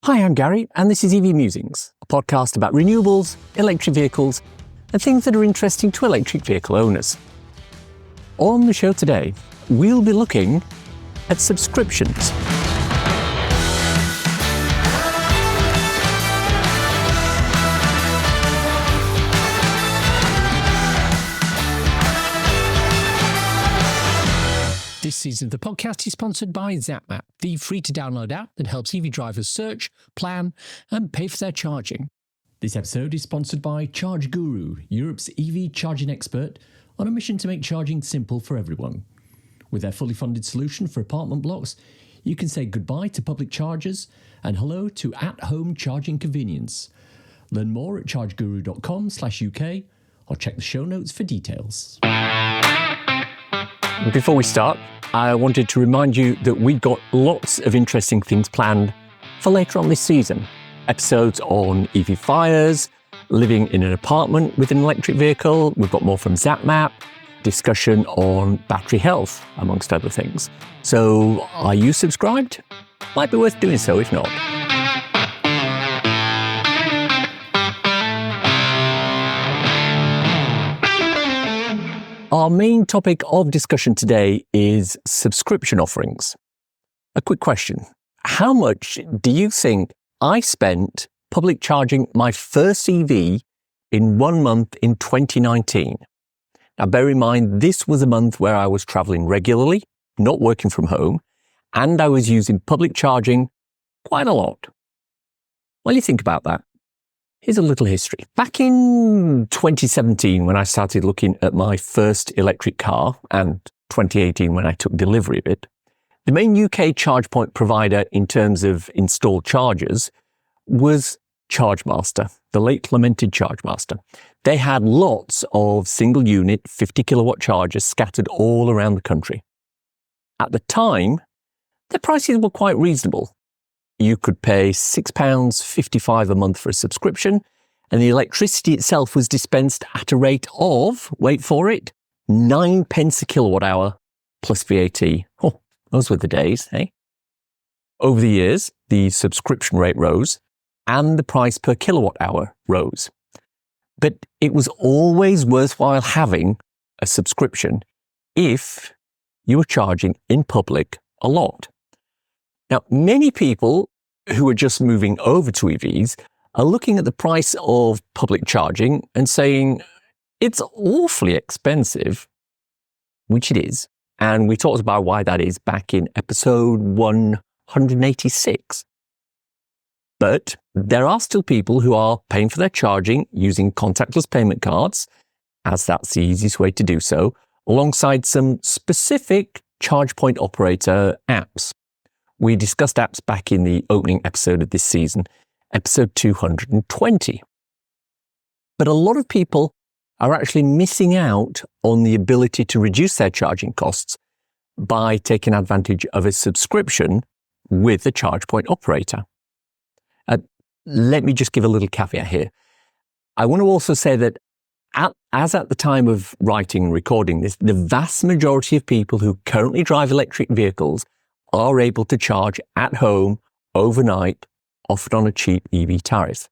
Hi, I'm Gary, and this is EV Musings, a podcast about renewables, electric vehicles, and things that are interesting to electric vehicle owners. On the show today, we'll be looking at subscriptions. This season of the podcast is sponsored by ZapMap, the free-to-download app that helps EV drivers search, plan, and pay for their charging. This episode is sponsored by Charge Guru, Europe's EV charging expert, on a mission to make charging simple for everyone. With their fully funded solution for apartment blocks, you can say goodbye to public chargers and hello to at-home charging convenience. Learn more at chargeguru.com/UK or check the show notes for details. Before we start, I wanted to remind you that we've got lots of interesting things planned for later on this season. Episodes on EV fires, living in an apartment with an electric vehicle. We've got more from ZapMap, discussion on battery health, amongst other things. So are you subscribed? Might be worth doing so if not. Our main topic of discussion today is subscription offerings. A quick question. How much do you think I spent public charging my first EV in 1 month in 2019? Now bear in mind, this was a month where I was travelling regularly, not working from home, and I was using public charging quite a lot. While you think about that, here's a little history. Back in 2017, when I started looking at my first electric car, and 2018 when I took delivery of it, the main UK charge point provider in terms of installed chargers was ChargeMaster, the late lamented ChargeMaster. They had lots of single unit 50 kilowatt chargers scattered all around the country. At the time, their prices were quite reasonable. You could pay £6.55 a month for a subscription, and the electricity itself was dispensed at a rate of, wait for it, 9 pence a kilowatt hour plus VAT. Oh, those were the days, eh? Over the years, the subscription rate rose and the price per kilowatt hour rose. But it was always worthwhile having a subscription if you were charging in public a lot. Now, many people who are just moving over to EVs are looking at the price of public charging and saying, it's awfully expensive, which it is. And we talked about why that is back in episode 186. But there are still people who are paying for their charging using contactless payment cards, as that's the easiest way to do so, alongside some specific charge point operator apps. We discussed apps back in the opening episode of this season, episode 220. But a lot of people are actually missing out on the ability to reduce their charging costs by taking advantage of a subscription with a charge point operator. Let me just give a little caveat here. I want to also say that as at the time of writing and recording this, the vast majority of people who currently drive electric vehicles are able to charge at home overnight, often on a cheap EV tariff.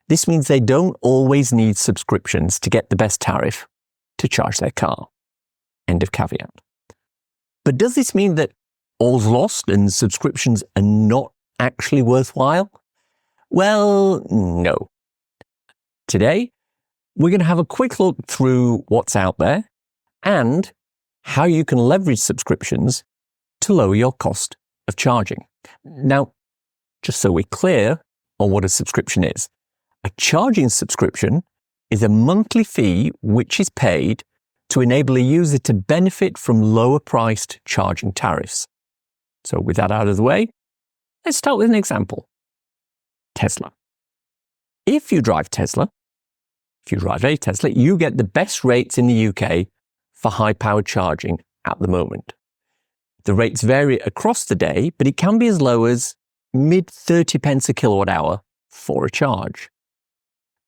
This means they don't always need subscriptions to get the best tariff to charge their car. End of caveat. But does this mean that all's lost and subscriptions are not actually worthwhile? Well, no. Today, we're going to have a quick look through what's out there and how you can leverage subscriptions to lower your cost of charging. Now, just so we're clear on what a subscription is, a charging subscription is a monthly fee which is paid to enable a user to benefit from lower priced charging tariffs. So with that out of the way, let's start with an example. Tesla. If you drive a Tesla, you get the best rates in the UK for high-powered charging at the moment. The rates vary across the day, but it can be as low as mid-30 pence a kilowatt hour for a charge.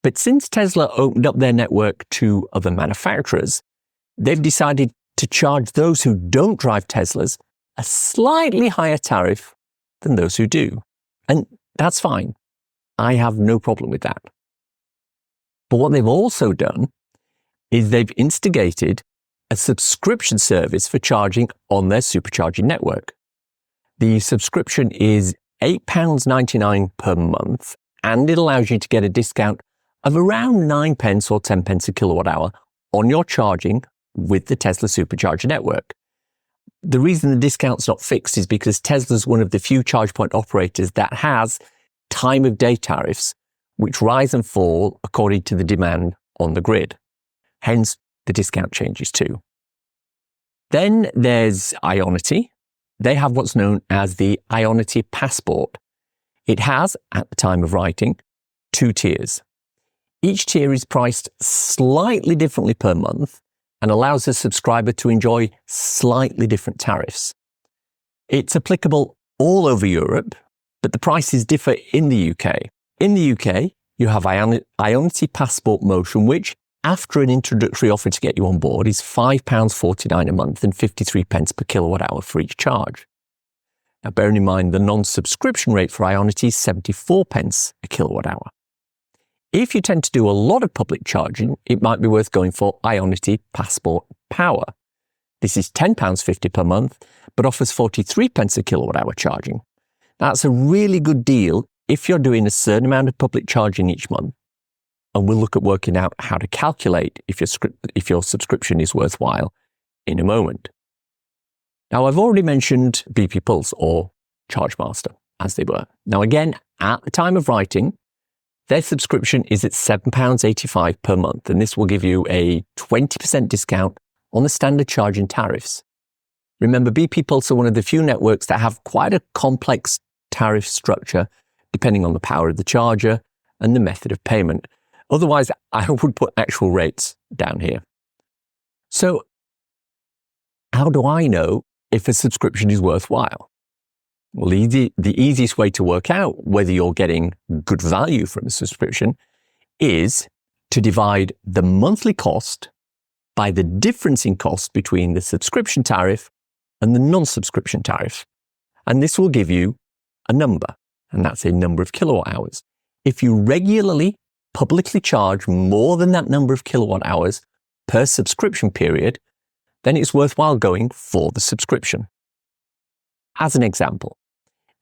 But since Tesla opened up their network to other manufacturers, they've decided to charge those who don't drive Teslas a slightly higher tariff than those who do. And That's fine. I have no problem with that. But what they've also done is they've instigated a subscription service for charging on their supercharging network. The subscription is £8.99 per month, and it allows you to get a discount of around 9 pence or 10 pence a kilowatt hour on your charging with the Tesla supercharger network. The reason the discount's not fixed is because Tesla's one of the few charge point operators that has time of day tariffs, which rise and fall according to the demand on the grid. Hence, the discount changes too. Then there's Ionity. They have what's known as the Ionity Passport. It has, at the time of writing, 2 tiers. Each tier is priced slightly differently per month and allows the subscriber to enjoy slightly different tariffs. It's applicable all over Europe, but the prices differ in the UK. In the UK, you have Ionity Passport Motion, which, after an introductory offer to get you on board, is £5.49 a month and 53 pence per kilowatt hour for each charge. Now, bearing in mind the non-subscription rate for Ionity is 74 pence a kilowatt hour. If you tend to do a lot of public charging, it might be worth going for Ionity Passport Power. This is £10.50 per month, but offers 43 pence a kilowatt hour charging. That's a really good deal if you're doing a certain amount of public charging each month. And we'll look at working out how to calculate if your subscription is worthwhile in a moment. Now, I've already mentioned BP Pulse or ChargeMaster, as they were. Now, again, at the time of writing, their subscription is at £7.85 per month, and this will give you a 20% discount on the standard charging tariffs. Remember, BP Pulse are one of the few networks that have quite a complex tariff structure, depending on the power of the charger and the method of payment. Otherwise, I would put actual rates down here. So, how do I know if a subscription is worthwhile? Well, the easiest way to work out whether you're getting good value from a subscription is to divide the monthly cost by the difference in cost between the subscription tariff and the non-subscription tariff. And this will give you a number, and that's a number of kilowatt hours. If you regularly publicly charge more than that number of kilowatt hours per subscription period, then it's worthwhile going for the subscription. As an example,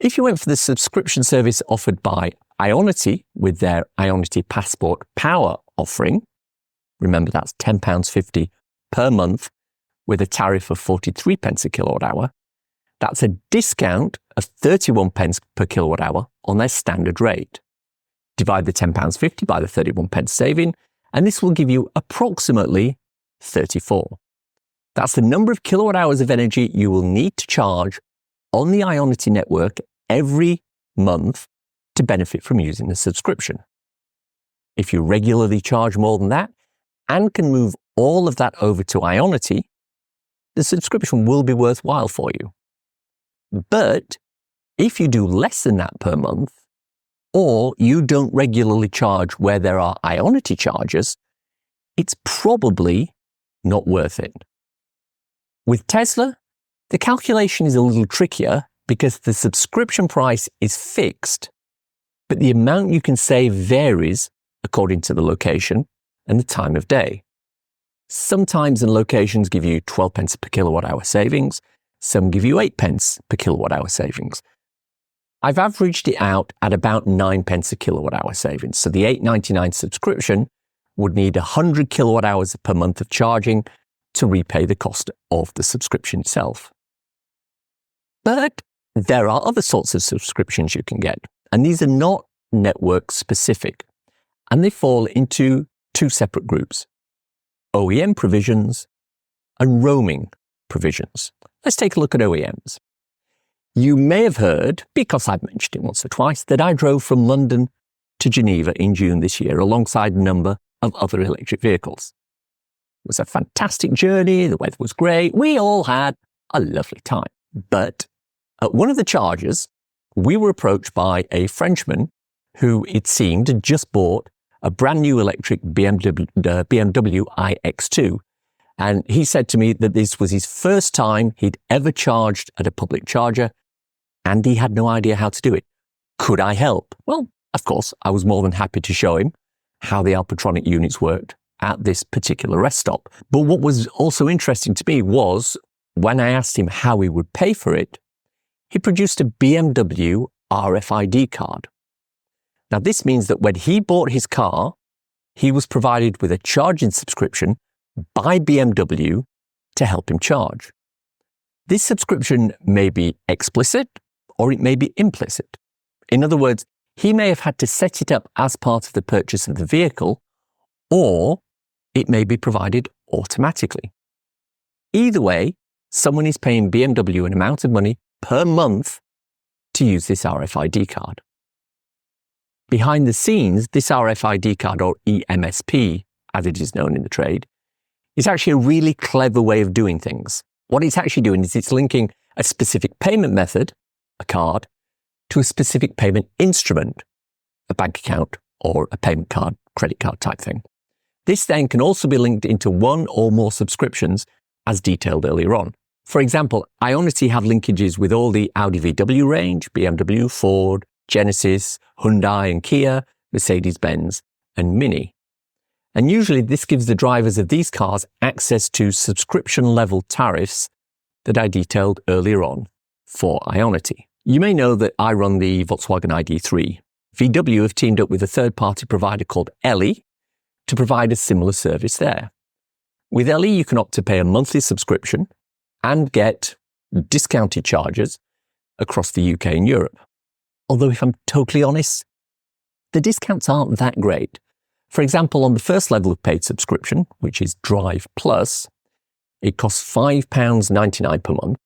if you went for the subscription service offered by Ionity with their Ionity Passport Power offering, remember that's £10.50 per month with a tariff of 43 pence a kilowatt hour, that's a discount of 31 pence per kilowatt hour on their standard rate. Divide the £10.50 by the 31 pence saving, and this will give you approximately 34. That's the number of kilowatt hours of energy you will need to charge on the Ionity network every month to benefit from using the subscription. If you regularly charge more than that and can move all of that over to Ionity, the subscription will be worthwhile for you. But if you do less than that per month, or you don't regularly charge where there are Ionity chargers, it's probably not worth it. With Tesla, the calculation is a little trickier because the subscription price is fixed, but the amount you can save varies according to the location and the time of day. Sometimes in locations give you 12 pence per kilowatt hour savings, some give you 8 pence per kilowatt hour savings. I've averaged it out at about 9 pence a kilowatt hour savings. So the $8.99 subscription would need 100 kilowatt hours per month of charging to repay the cost of the subscription itself. But there are other sorts of subscriptions you can get, and these are not network specific, and they fall into 2 separate groups: OEM provisions and roaming provisions. Let's take a look at OEMs. You may have heard, because I've mentioned it once or twice, that I drove from London to Geneva in June this year alongside a number of other electric vehicles. It was a fantastic journey, the weather was great, we all had a lovely time. But at one of the chargers, we were approached by a Frenchman who, it seemed, had just bought a brand new electric BMW iX2. And he said to me that this was his first time he'd ever charged at a public charger, and he had no idea how to do it. Could I help? Well, of course, I was more than happy to show him how the Alpatronic units worked at this particular rest stop. But what was also interesting to me was when I asked him how he would pay for it, he produced a BMW RFID card. Now, this means that when he bought his car, he was provided with a charging subscription by BMW to help him charge. This subscription may be explicit or it may be implicit. In other words, he may have had to set it up as part of the purchase of the vehicle, or it may be provided automatically. Either way, someone is paying BMW an amount of money per month to use this RFID card. Behind the scenes, this RFID card, or EMSP, as it is known in the trade, is actually a really clever way of doing things. What it's actually doing is it's linking a specific payment method, a card, to a specific payment instrument, a bank account or a payment card, credit card type thing. This then can also be linked into one or more subscriptions as detailed earlier on. For example, Ionity have linkages with all the Audi VW range, BMW, Ford, Genesis, Hyundai and Kia, Mercedes-Benz and Mini. And usually this gives the drivers of these cars access to subscription level tariffs that I detailed earlier on for Ionity. You may know that I run the Volkswagen ID3. VW have teamed up with a third-party provider called Ellie to provide a similar service there. With Ellie, you can opt to pay a monthly subscription and get discounted charges across the UK and Europe. Although if I'm totally honest, the discounts aren't that great. For example, on the first level of paid subscription, which is Drive Plus, it costs £5.99 per month,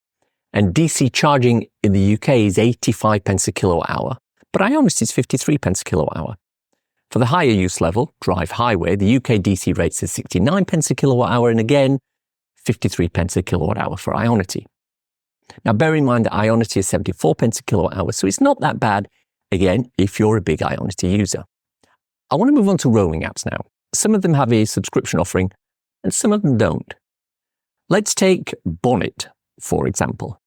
and DC charging in the UK is 85 pence a kilowatt hour, but Ionity is 53 pence a kilowatt hour. For the higher use level, Drive Highway, the UK DC rates is 69 pence a kilowatt hour, and again, 53 pence a kilowatt hour for Ionity. Now, bear in mind that Ionity is 74 pence a kilowatt hour, so it's not that bad, again, if you're a big Ionity user. I want to move on to roaming apps now. Some of them have a subscription offering, and some of them don't. Let's take Bonnet, for example.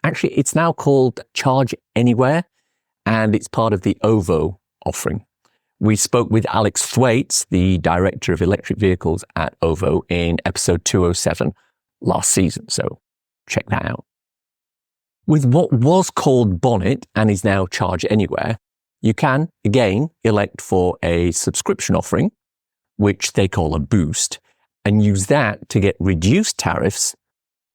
Actually, it's now called Charge Anywhere, and it's part of the OVO offering. We spoke with Alex Thwaites, the Director of Electric Vehicles at OVO, in episode 207 last season, so check that out. With what was called Bonnet and is now Charge Anywhere, you can, again, elect for a subscription offering, which they call a boost, and use that to get reduced tariffs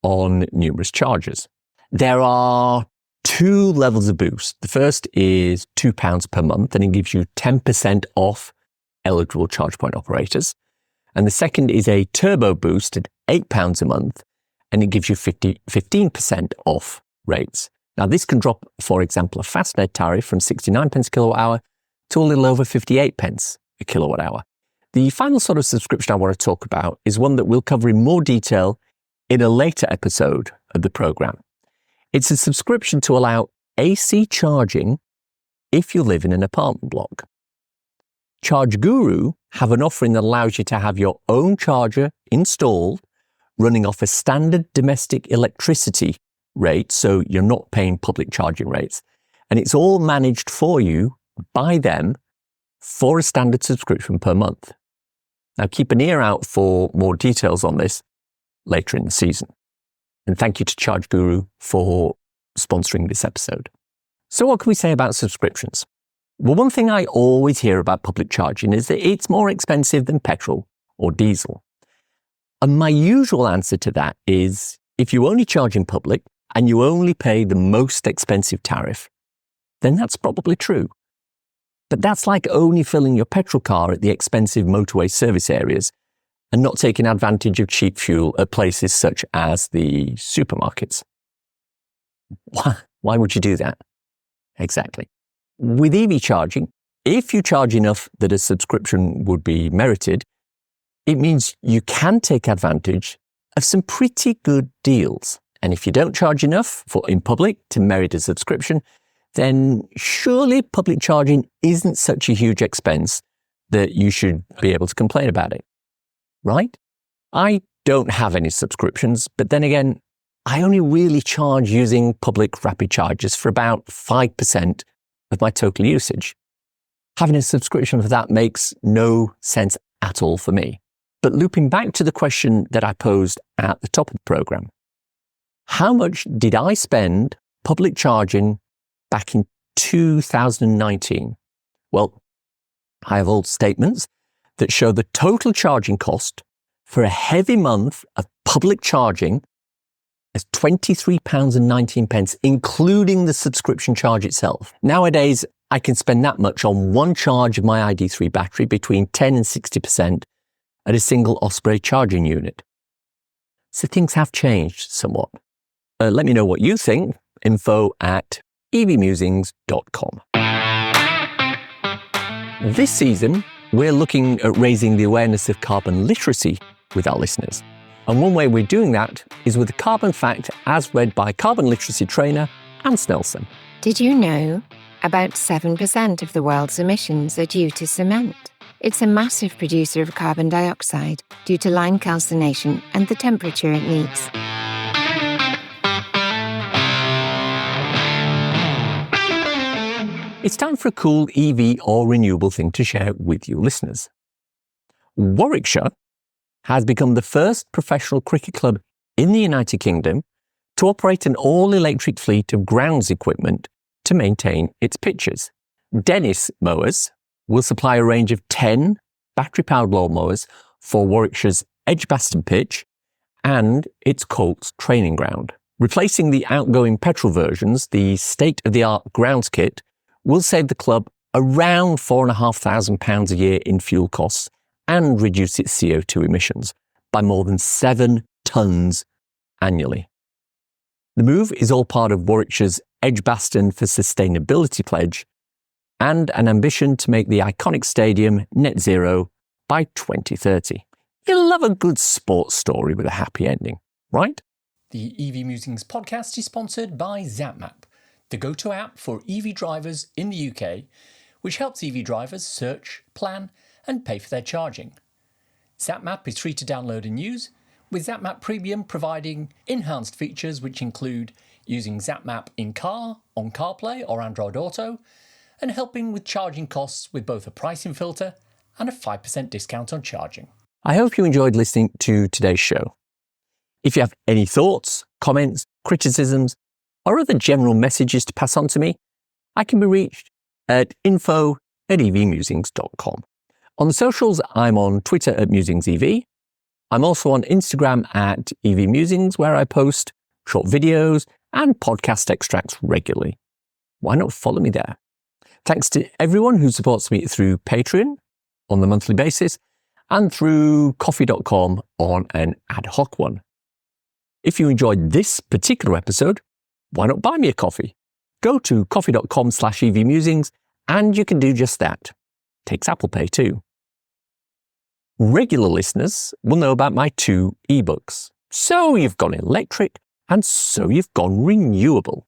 on numerous chargers. There are two levels of boost. The first is £2 per month, and it gives you 10% off eligible charge point operators. And the second is a turbo boost at £8 a month, and it gives you 15% off rates. Now, this can drop, for example, a Fastnet tariff from 69 pence a kilowatt hour to a little over 58 pence a kilowatt hour. The final sort of subscription I want to talk about is one that we'll cover in more detail in a later episode of the program. It's a subscription to allow AC charging if you live in an apartment block. Charge Guru have an offering that allows you to have your own charger installed, running off a standard domestic electricity rate, so you're not paying public charging rates. And it's all managed for you by them for a standard subscription per month. Now, keep an ear out for more details on this later in the season. And thank you to Charge Guru for sponsoring this episode. So what can we say about subscriptions? Well, one thing I always hear about public charging is that it's more expensive than petrol or diesel. And my usual answer to that is, if you only charge in public and you only pay the most expensive tariff, then that's probably true. But that's like only filling your petrol car at the expensive motorway service areas and not taking advantage of cheap fuel at places such as the supermarkets. Why would you do that? Exactly. With EV charging, if you charge enough that a subscription would be merited, it means you can take advantage of some pretty good deals. And if you don't charge enough in public to merit a subscription, then surely public charging isn't such a huge expense that you should be able to complain about it. Right? I don't have any subscriptions, but then again, I only really charge using public rapid chargers for about 5% of my total usage. Having a subscription for that makes no sense at all for me. But looping back to the question that I posed at the top of the program, how much did I spend public charging back in 2019? Well, I have old statements that show the total charging cost for a heavy month of public charging as £23.19, including the subscription charge itself. Nowadays, I can spend that much on one charge of my ID3 battery, between 10 and 60% at a single Osprey charging unit. So things have changed somewhat. Let me know what you think. info@evmusings.com. This season, we're looking at raising the awareness of carbon literacy with our listeners. And one way we're doing that is with the Carbon Fact as read by carbon literacy trainer Anne Snelson. Did you know about 7% of the world's emissions are due to cement? It's a massive producer of carbon dioxide due to lime calcination and the temperature it needs. It's time for a cool EV or renewable thing to share with you listeners. Warwickshire has become the first professional cricket club in the United Kingdom to operate an all-electric fleet of grounds equipment to maintain its pitches. Dennis Mowers will supply a range of 10 battery-powered lawnmowers for Warwickshire's Edgbaston pitch and its Colts training ground. Replacing the outgoing petrol versions, the state-of-the-art grounds kit will save the club around £4,500 a year in fuel costs and reduce its CO2 emissions by more than 7 tonnes annually. The move is all part of Warwickshire's Edgbaston for Sustainability pledge and an ambition to make the iconic stadium net zero by 2030. You'll love a good sports story with a happy ending, right? The EV Musings podcast is sponsored by ZapMap, the go-to app for EV drivers in the UK, which helps EV drivers search, plan, and pay for their charging. ZapMap is free to download and use, with ZapMap Premium providing enhanced features which include using ZapMap in-car, on CarPlay or Android Auto, and helping with charging costs with both a pricing filter and a 5% discount on charging. I hope you enjoyed listening to today's show. If you have any thoughts, comments, criticisms, or other general messages to pass on to me, I can be reached at info@evmusings.com. On the socials, I'm on Twitter @MusingsEV. I'm also on Instagram @EVMusings, where I post short videos and podcast extracts regularly. Why not follow me there? Thanks to everyone who supports me through Patreon on the monthly basis and through coffee.com on an ad hoc one. If you enjoyed this particular episode, why not buy me a coffee? Go to coffee.com/EVmusings and you can do just that. Takes Apple Pay too. Regular listeners will know about my 2 ebooks. So you've gone electric and so you've gone renewable.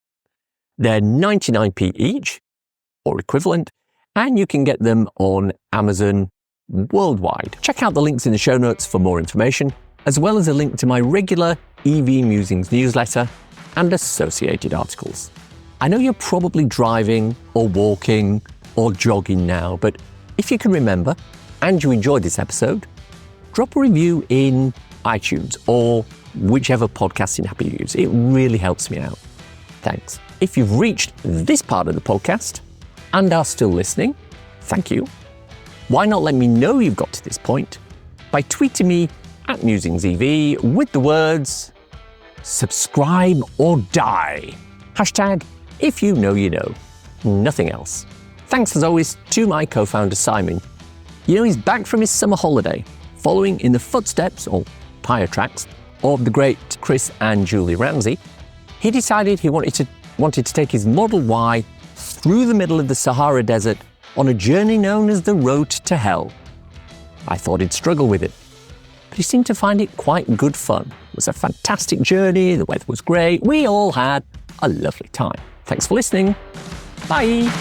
They're 99p each or equivalent, and you can get them on Amazon worldwide. Check out the links in the show notes for more information, as well as a link to my regular EV Musings newsletter and associated articles. I know you're probably driving or walking or jogging now, but if you can remember and you enjoyed this episode, drop a review in iTunes or whichever podcasting app you use. It really helps me out. Thanks. If you've reached this part of the podcast and are still listening, thank you. Why not let me know you've got to this point by tweeting me @MusingsEV with the words, subscribe or die. #if you know you know. Nothing else. Thanks as always to my co-founder Simon. You know, he's back from his summer holiday, following in the footsteps, or tyre tracks, of the great Chris and Julie Ramsey. He decided he wanted to take his Model Y through the middle of the Sahara Desert on a journey known as the Road to Hell. I thought he'd struggle with it, but he seemed to find it quite good fun. It was a fantastic journey, the weather was great, we all had a lovely time. Thanks for listening. Bye.